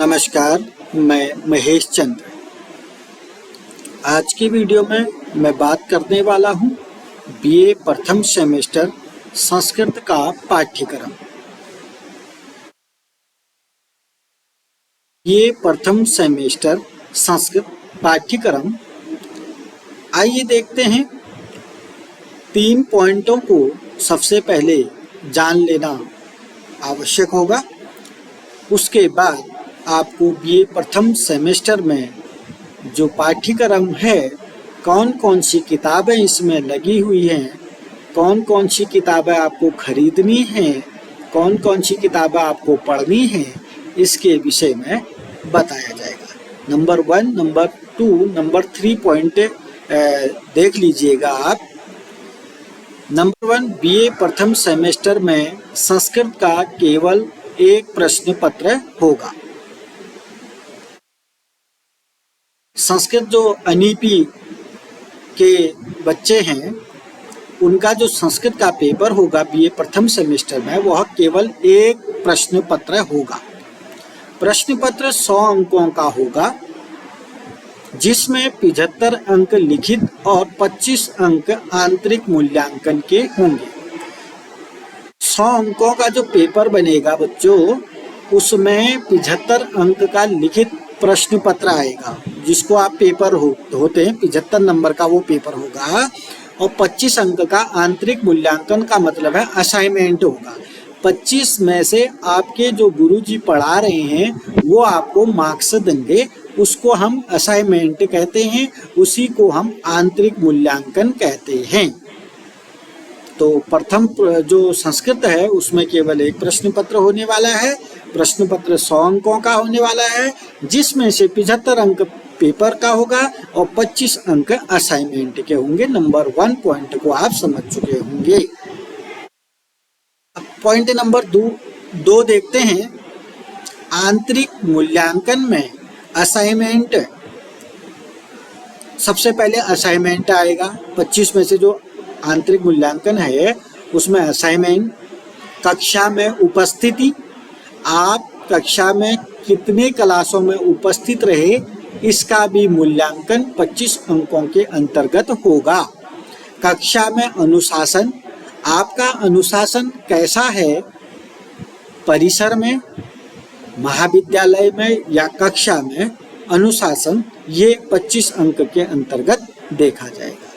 नमस्कार, मैं महेश चंद्र। आज की वीडियो में मैं बात करने वाला हूँ बीए प्रथम सेमेस्टर संस्कृत का पाठ्यक्रम। ये प्रथम सेमेस्टर संस्कृत पाठ्यक्रम, आइए देखते हैं। 3 पॉइंटों को सबसे पहले जान लेना आवश्यक होगा। उसके बाद आपको बीए प्रथम सेमेस्टर में जो पाठ्यक्रम है, कौन कौन सी किताबें इसमें लगी हुई हैं, कौन कौन सी किताबें आपको खरीदनी हैं, कौन कौन सी किताबें आपको पढ़नी हैं, इसके विषय में बताया जाएगा। नंबर 1, नंबर 2, नंबर 3 पॉइंट देख लीजिएगा आप। नंबर 1, बीए प्रथम सेमेस्टर में संस्कृत का केवल एक प्रश्न पत्र होगा। संस्कृत जो अनईपी के बच्चे हैं, उनका जो संस्कृत का पेपर होगा बीए प्रथम सेमेस्टर में, वह केवल एक प्रश्न पत्र होगा। प्रश्न पत्र 100 अंकों का होगा, जिसमें 75 अंक लिखित और 25 अंक आंतरिक मूल्यांकन के होंगे। 100 अंकों का जो पेपर बनेगा बच्चों, उसमें 75 अंक का लिखित प्रश्न पत्र आएगा, जिसको आप पेपर होते हैं, 75 नंबर का वो पेपर होगा, और 25 अंक का आंतरिक मूल्यांकन का मतलब है असाइनमेंट होगा। 25 में से आपके जो गुरुजी पढ़ा रहे हैं वो आपको मार्क्स देंगे, उसको हम असाइनमेंट कहते हैं, उसी को हम आंतरिक मूल्यांकन कहते हैं। तो प्रथम जो संस्कृत है उसमें केवल एक प्रश्न पत्र होने वाला है। प्रश्न पत्र 100 अंकों का होने वाला है, जिसमें से 75 अंक पेपर का होगा और 25 अंक असाइनमेंट के होंगे। नंबर 1 पॉइंट को आप समझ चुके होंगे। पॉइंट नंबर 2 देखते हैं। आंतरिक मूल्यांकन में असाइनमेंट, सबसे पहले असाइनमेंट आएगा। 25 में से जो आंतरिक मूल्यांकन है उसमें असाइनमेंट, कक्षा में उपस्थिति, आप कक्षा में कितने क्लासों में उपस्थित रहे, इसका भी मूल्यांकन 25 अंकों के अंतर्गत होगा। कक्षा में अनुशासन, आपका अनुशासन कैसा है, परिसर में, महाविद्यालय में या कक्षा में अनुशासन, ये 25 अंक के अंतर्गत देखा जाएगा।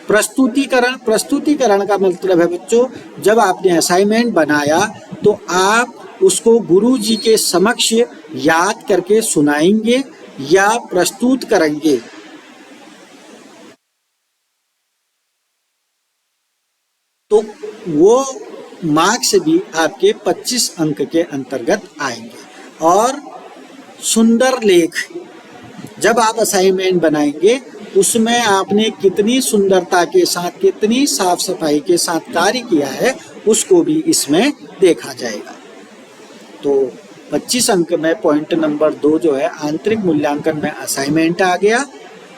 प्रस्तुतिकरण का मतलब है बच्चों, जब आपने असाइनमेंट बनाया तो आप उसको गुरुजी के समक्ष याद करके सुनाएंगे या प्रस्तुत करेंगे। तो वो मार्क्स भी आपके 25 अंक के अंतर्गत आएंगे। और सुंदर लेख, जब आप असाइनमेंट बनाएंगे उसमें आपने कितनी सुंदरता के साथ, कितनी साफ सफाई के साथ कार्य किया है, उसको भी इसमें देखा जाएगा। तो 25 अंक में पॉइंट नंबर 2 जो है आंतरिक मूल्यांकन में असाइनमेंट आ गया,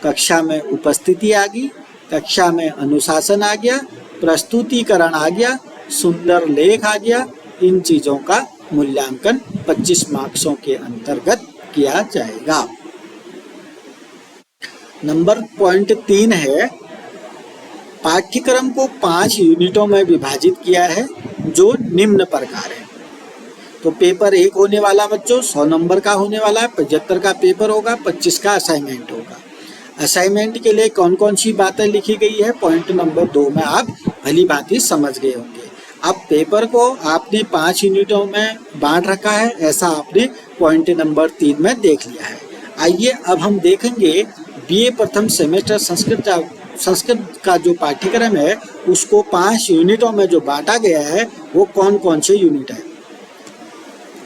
कक्षा में उपस्थिति आ गई, कक्षा में अनुशासन आ गया, प्रस्तुतिकरण आ गया, सुंदर लेख आ गया। इन चीज़ों का मूल्यांकन 25 मार्क्सों के अंतर्गत किया जाएगा। नंबर पॉइंट 3 है, पाठ्यक्रम को 5 यूनिटों में विभाजित किया है, जो निम्न प्रकार है। तो पेपर 1 होने वाला बच्चों 100 नंबर का होने वाला है, 75 का पेपर होगा, 25 का असाइनमेंट होगा। असाइनमेंट के लिए कौन कौन सी बातें लिखी गई है, पॉइंट नंबर 2 में आप भली भांति समझ गए होंगे। अब पेपर को आपने 5 यूनिटों में बांट रखा है, ऐसा आपने पॉइंट नंबर 3 में देख लिया है। आइए अब हम देखेंगे बीए प्रथम सेमेस्टर संस्कृत का जो पाठ्यक्रम है उसको 5 यूनिटों में जो बांटा गया है वो कौन कौन से यूनिट है।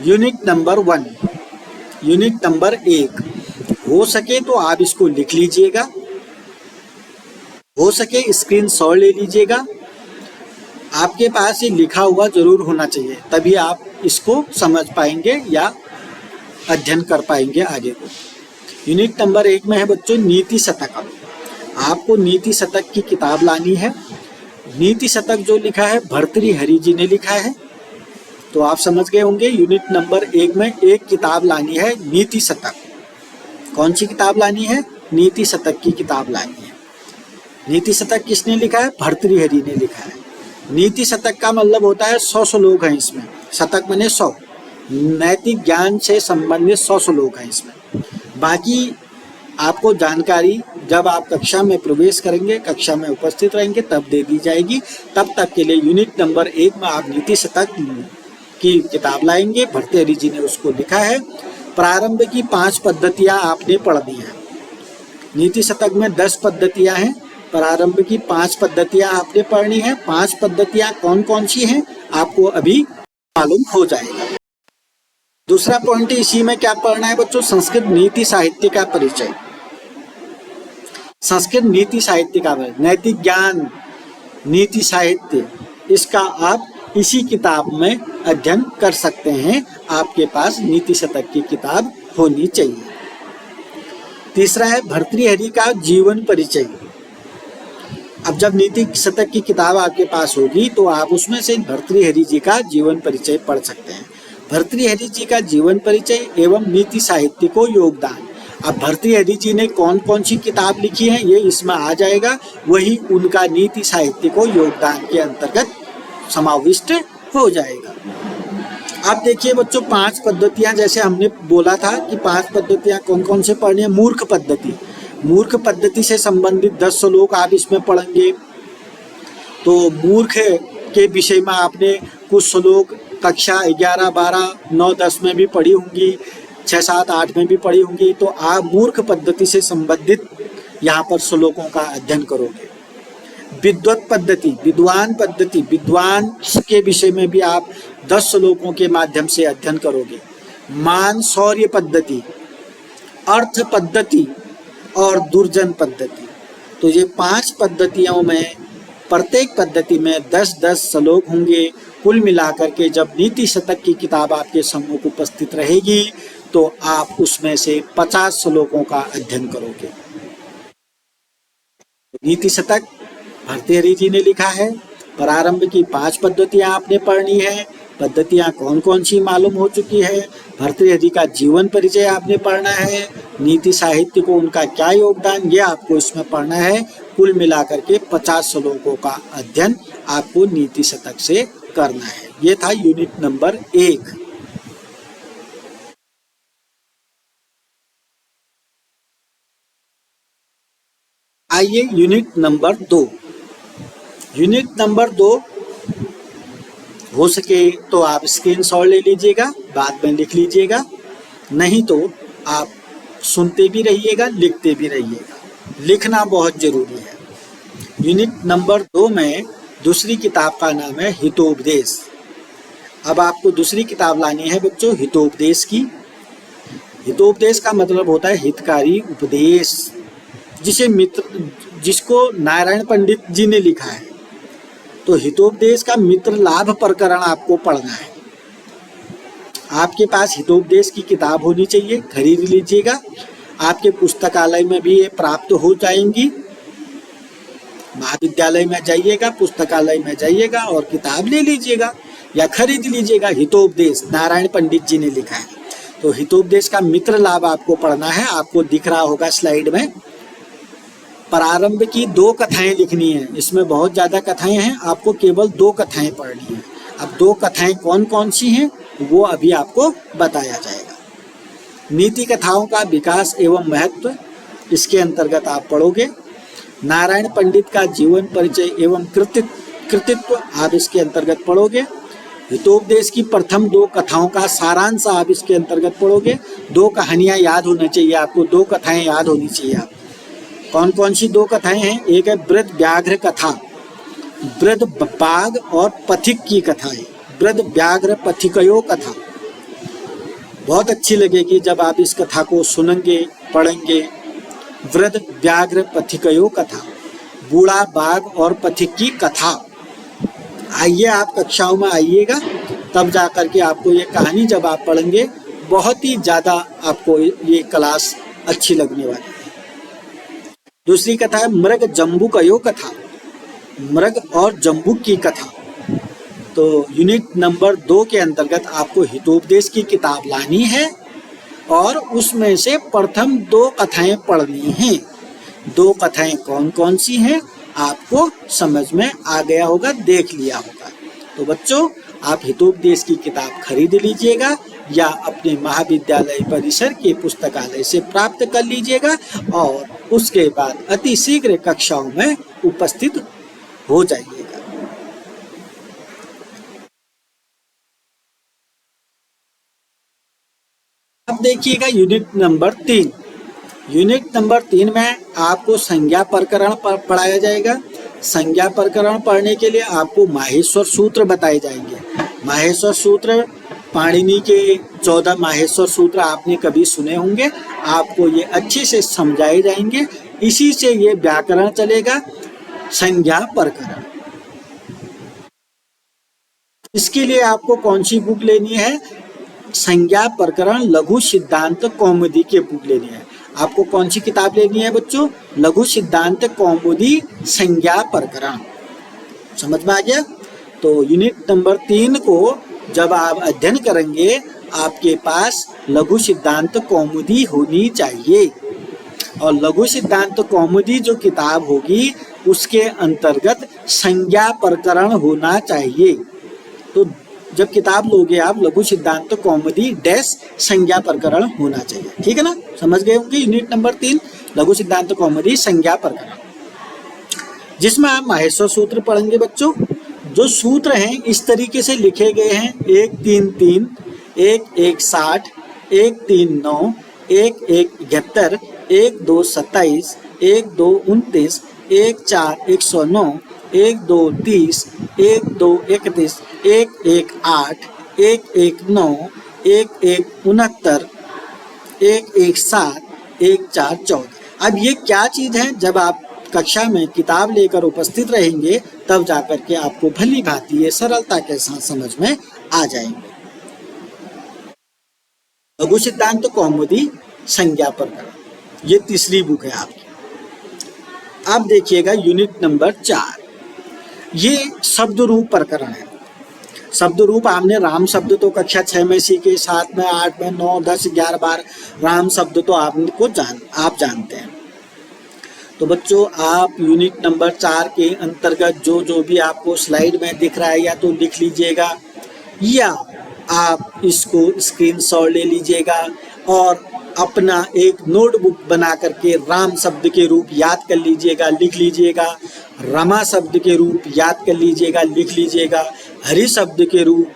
यूनिट नंबर 1, यूनिट नंबर 1, हो सके तो आप इसको लिख लीजिएगा, हो सके स्क्रीनशॉट ले लीजिएगा। आपके पास ये लिखा हुआ जरूर होना चाहिए, तभी आप इसको समझ पाएंगे या अध्ययन कर पाएंगे आगे को। यूनिट नंबर 1 में है बच्चों नीति शतक। आपको नीति शतक की किताब लानी है। नीति शतक जो लिखा है भर्तृहरि जी ने लिखा है। तो आप समझ गए होंगे यूनिट नंबर 1 में एक किताब लानी है, नीति शतक। कौन सी किताब लानी है? नीति शतक की किताब लानी है। नीति शतक किसने लिखा है? भर्तृहरि ने लिखा है। नीति शतक का मतलब होता है 100 श्लोक हैं इसमें। शतक माने 100, नैतिक ज्ञान से संबंधित 100 श्लोक हैं इसमें। बाकी आपको जानकारी जब आप कक्षा में प्रवेश करेंगे, कक्षा में उपस्थित रहेंगे, तब दे दी जाएगी। तब तक के लिए यूनिट नंबर 1 में आप नीति शतक की किताब लाएंगे। भर्तृहरि जी ने उसको लिखा है। प्रारंभ की 5 पद्धतियां आपने पढ़नी है। नीति शतक में 10 पद्धतियां हैं, प्रारंभ की 5 पद्धतियां आपने पढ़नी है। 5 पद्धतियां कौन कौन सी हैं आपको अभी मालूम हो जाएगा। दूसरा पॉइंट इसी में क्या पढ़ना है बच्चों? संस्कृत नीति साहित्य का परिचय। संस्कृत नीति साहित्य का परिचय, नैतिक ज्ञान, नीति साहित्य, इसका आप इसी किताब में अध्ययन कर सकते हैं। आपके पास नीति शतक की किताब होनी चाहिए। तीसरा है भर्तृहरि का जीवन परिचय। अब जब नीति शतक की किताब आपके पास होगी तो आप उसमें से भर्तृहरि जी का जीवन परिचय पढ़ सकते हैं। भर्तृहरि जी का जीवन परिचय एवं नीति साहित्य को योगदान। अब भर्तृहरि जी ने कौन कौन सी किताब लिखी है ये इसमें आ जाएगा, वही उनका नीति साहित्य को योगदान के अंतर्गत समाविष्ट हो जाएगा। अब देखिए बच्चों, 5 पद्धतियां जैसे हमने बोला था कि 5 पद्धतियां कौन कौन से पढ़नी है। मूर्ख पद्धति, मूर्ख पद्धति से संबंधित 10 श्लोक आप इसमें पढ़ेंगे। तो मूर्ख के विषय में आपने कुछ श्लोक कक्षा 11, 12, 9, 10 में भी पढ़ी होंगी, 6, 7, 8 में भी पढ़ी होंगी। तो आप मूर्ख पद्धति से संबंधित यहाँ पर श्लोकों का अध्ययन करोगे। विद्वत पद्धति, विद्वान पद्धति, विद्वान के विषय में भी आप 10 श्लोकों के माध्यम से अध्ययन करोगे। मान शौर्य पद्धति, अर्थ पद्धति और दुर्जन पद्धति। तो ये 5 पद्धतियों में प्रत्येक पद्धति में 10-10 श्लोक होंगे। कुल मिलाकर के जब नीति शतक की किताब आपके सम्मुख उपस्थित रहेगी तो आप उसमें से 50 श्लोकों का अध्ययन करोगे। नीति शतक भर्तृहरि जी ने लिखा है। प्रारंभ की 5 पद्धतियां आपने पढ़नी है। पद्धतियां कौन कौन सी मालूम हो चुकी है। भर्तृहरि का जीवन परिचय आपने पढ़ना है। नीति साहित्य को उनका क्या योगदान, ये आपको इसमें पढ़ना है। कुल मिलाकर के 50 श्लोकों का अध्ययन आपको नीति शतक से करना है। ये था यूनिट नंबर 1। आइए यूनिट नंबर 2। यूनिट नंबर 2 हो सके तो आप स्क्रीनशॉट ले लीजिएगा, बाद में लिख लीजिएगा, नहीं तो आप सुनते भी रहिएगा, लिखते भी रहिएगा। लिखना बहुत जरूरी है। यूनिट नंबर 2 में दूसरी किताब का नाम है हितोपदेश। अब आपको दूसरी किताब लानी है बच्चों हितोपदेश की। हितोपदेश का मतलब होता है हितकारी उपदेश, जिसको नारायण पंडित जी ने लिखा है। तो हितोपदेश का मित्र लाभ प्रकरण आपको पढ़ना है। आपके पास हितोपदेश की किताब होनी चाहिए, खरीद लीजिएगा। आपके पुस्तकालय में भी ये प्राप्त हो जाएंगी। महाविद्यालय में जाइएगा, पुस्तकालय में जाइएगा और किताब ले लीजिएगा या खरीद लीजिएगा। हितोपदेश नारायण पंडित जी ने लिखा है। तो हितोपदेश का मित्र लाभ आपको पढ़ना है। आपको दिख रहा होगा स्लाइड में। प्रारंभ की 2 कथाएं लिखनी है। इसमें बहुत ज़्यादा कथाएं हैं, आपको केवल 2 कथाएं पढ़नी है। अब 2 कथाएं कौन कौन सी हैं वो अभी आपको बताया जाएगा। नीति कथाओं का विकास एवं महत्व, इसके अंतर्गत आप पढ़ोगे। नारायण पंडित का जीवन परिचय एवं कृतित्व आप इसके अंतर्गत पढ़ोगे। हितोपदेश की प्रथम 2 कथाओं का सारांश आप इसके अंतर्गत पढ़ोगे। 2 कहानियाँ याद होनी चाहिए आपको, 2 कथाएं याद होनी चाहिए आपको। कौन कौन सी 2 कथाएं हैं? एक है वृद्ध व्याघ्र कथा, वृद्ध बाघ और पथिक की कथाएं। वृद्ध व्याघ्र पथिकयो कथा बहुत अच्छी लगेगी जब आप इस कथा को सुनेंगे, पढ़ेंगे। वृद्ध व्याघ्र पथिकयो कथा, बूढ़ा बाघ और पथिक की कथा। आइए आप कक्षाओं में आइएगा, तब जाकर के आपको ये कहानी जब आप पढ़ेंगे बहुत ही ज़्यादा आपको ये क्लास अच्छी लगने वाली है। दूसरी कथा है मृग जम्बुकयो कथा, मृग और जम्बुक की कथा। तो यूनिट नंबर 2 के अंतर्गत आपको हितोपदेश की किताब लानी है और उसमें से प्रथम 2 कथाएं पढ़नी हैं। 2 कथाएं कौन कौन सी हैं आपको समझ में आ गया होगा, देख लिया होगा। तो बच्चों, आप हितोपदेश की किताब खरीद लीजिएगा या अपने महाविद्यालय परिसर के पुस्तकालय से प्राप्त कर लीजिएगा और उसके बाद अति शीघ्र कक्षाओं में उपस्थित हो जाइएगा। अब देखिएगा यूनिट नंबर 3। यूनिट नंबर 3 में आपको संज्ञा प्रकरण पढ़ाया जाएगा। संज्ञा प्रकरण पढ़ने के लिए आपको माहेश्वर सूत्र बताए जाएंगे। माहेश्वर सूत्र, पाणिनि के 14 माहेश्वर सूत्र आपने कभी सुने होंगे, आपको ये अच्छे से समझाए जाएंगे। इसी से ये व्याकरण चलेगा, संज्ञा प्रकरण। इसके लिए आपको कौन सी बुक लेनी है? संज्ञा प्रकरण लघु सिद्धांत कौमुदी की बुक लेनी है। आपको कौन सी किताब लेनी है बच्चों? लघु सिद्धांत कौमुदी संज्ञा प्रकरण। समझ में आ गया? तो यूनिट नंबर 3 को जब आप अध्ययन करेंगे, आपके पास लघु सिद्धांत कौमुदी होनी चाहिए और लघु सिद्धांत कौमुदी जो किताब होगी उसके अंतर्गत संज्ञा प्रकरण होना चाहिए। तो जब किताब लोगे आप, लघु सिद्धांत कौमुदी डैश संज्ञा प्रकरण होना चाहिए। ठीक है ना? समझ गए होंगे। यूनिट नंबर 3 लघु सिद्धांत कौमुदी संज्ञा प्रकरण, जिसमें आप माहेश्वर सूत्र पढ़ेंगे बच्चों। जो सूत्र हैं इस तरीके से लिखे गए हैं: 1 3 3, 1 1 60, 1 3 9, 1 1 71, 1 2 27, 1 2 29, 1 4 109, 1 2 30, 1 2 31, 1 1 8, 1 1 9, 1 1 69, 1 1 7, 1 4 14। अब ये क्या चीज है? जब आप कक्षा में किताब लेकर उपस्थित रहेंगे तब जाकर के आपको भली भांति ये सरलता के साथ समझ में आ जाएंगे। लघु सिद्धांत कौमुदी संज्ञा प्रकरण, ये तीसरी बुक है आपकी। अब देखिएगा यूनिट नंबर 4, ये शब्द रूप प्रकरण है। शब्द रूप आपने राम शब्द तो कक्षा 6 में सीखे, 7 में, 8 में, 9, 10, 11 बार राम शब्द तो आपको आप जानते हैं। तो बच्चों, आप यूनिट नंबर 4 के अंतर्गत जो जो भी आपको स्लाइड में दिख रहा है या तो लिख लीजिएगा या आप इसको स्क्रीनशॉट ले लीजिएगा और अपना एक नोटबुक बना करके राम शब्द के रूप याद कर लीजिएगा, लिख लीजिएगा। रमा शब्द के रूप याद कर लीजिएगा, लिख लीजिएगा। हरि शब्द के रूप,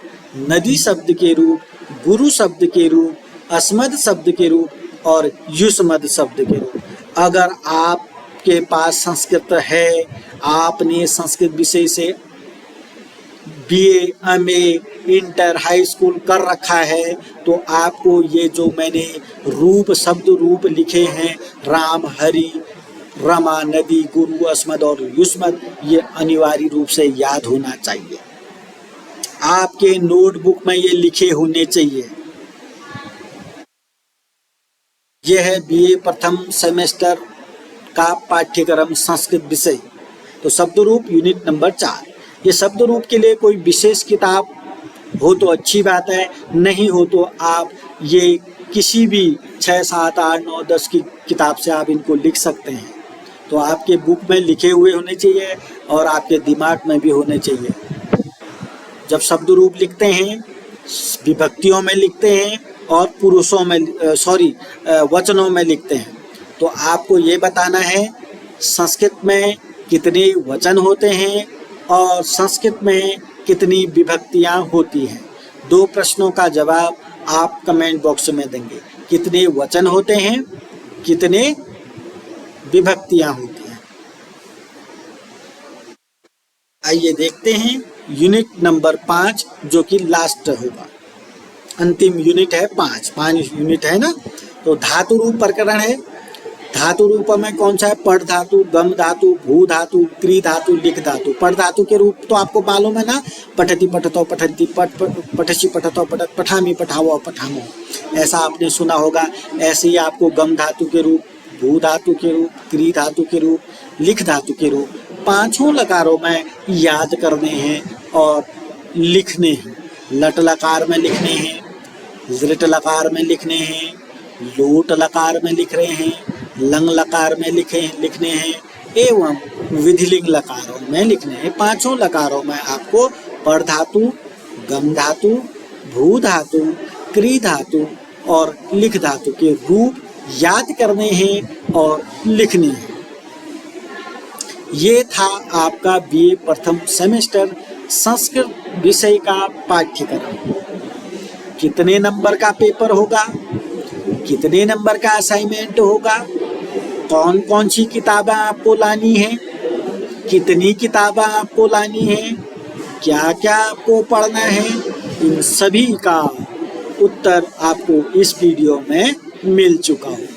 नदी शब्द के रूप, गुरु शब्द के रूप, अस्मद शब्द के रूप और युष्मद शब्द के रूप। अगर आपके पास संस्कृत है, आपने संस्कृत विषय से BA, MA, inter, high school कर रखा है, तो आपको ये जो मैंने रूप, शब्द रूप लिखे हैं, राम, हरि, रमा, नदी, गुरु, अस्मद और युष्मद, ये अनिवार्य रूप से याद होना चाहिए। आपके नोटबुक में ये लिखे होने चाहिए। यह है BA प्रथम सेमेस्टर का पाठ्यक्रम संस्कृत विषय। तो शब्द रूप यूनिट नंबर 4। ये शब्द रूप के लिए कोई विशेष किताब हो तो अच्छी बात है, नहीं हो तो आप ये किसी भी 6, 7, 8, 9, 10 की किताब से आप इनको लिख सकते हैं। तो आपके बुक में लिखे हुए होने चाहिए और आपके दिमाग में भी होने चाहिए। जब शब्द रूप लिखते हैं, विभक्तियों में लिखते हैं और पुरुषों में वचनों में लिखते हैं, तो आपको ये बताना है संस्कृत में कितने वचन होते हैं और संस्कृत में कितनी विभक्तियां होती हैं। 2 प्रश्नों का जवाब आप कमेंट बॉक्स में देंगे। कितने वचन होते हैं, कितने विभक्तियां होती हैं। आइए देखते हैं यूनिट नंबर 5, जो कि लास्ट होगा, अंतिम यूनिट है। 5 यूनिट है ना। तो धातु रूप प्रकरण है। धातु रूप में कौन सा है? पठ धातु, गम धातु, भू धातु, क्री धातु, लिख धातु। पठ धातु के रूप तो आपको मालूम है ना, पठति पठतो पठन्ति, पठसी पठतो पठत, पठामी पठावो पठामो, ऐसा आपने सुना होगा। ऐसे ही आपको गम धातु के रूप, भू धातु के रूप, क्री धातु के रूप, लिख धातु के रूप 5 लकारों में याद करने हैं और लिखने हैं। लट लकार में लिखने हैं, लृट लकार में लिखने हैं, लोट लकार में लिख रहे हैं, लंग लकार में लिखने हैं एवं विधिलिंग लकारों में लिखने हैं। पांचों लकारों में आपको पर धातु, गम धातु, भू धातु, क्री धातु और लिख धातु के रूप याद करने हैं और लिखने हैं। ये था आपका बीए प्रथम सेमेस्टर संस्कृत विषय का पाठ्यक्रम। कितने नंबर का पेपर होगा, कितने नंबर का असाइनमेंट होगा, कौन कौन सी किताबें आपको लानी है, कितनी किताबें आपको लानी है, क्या क्या आपको पढ़ना है, इन सभी का उत्तर आपको इस वीडियो में मिल चुका हो।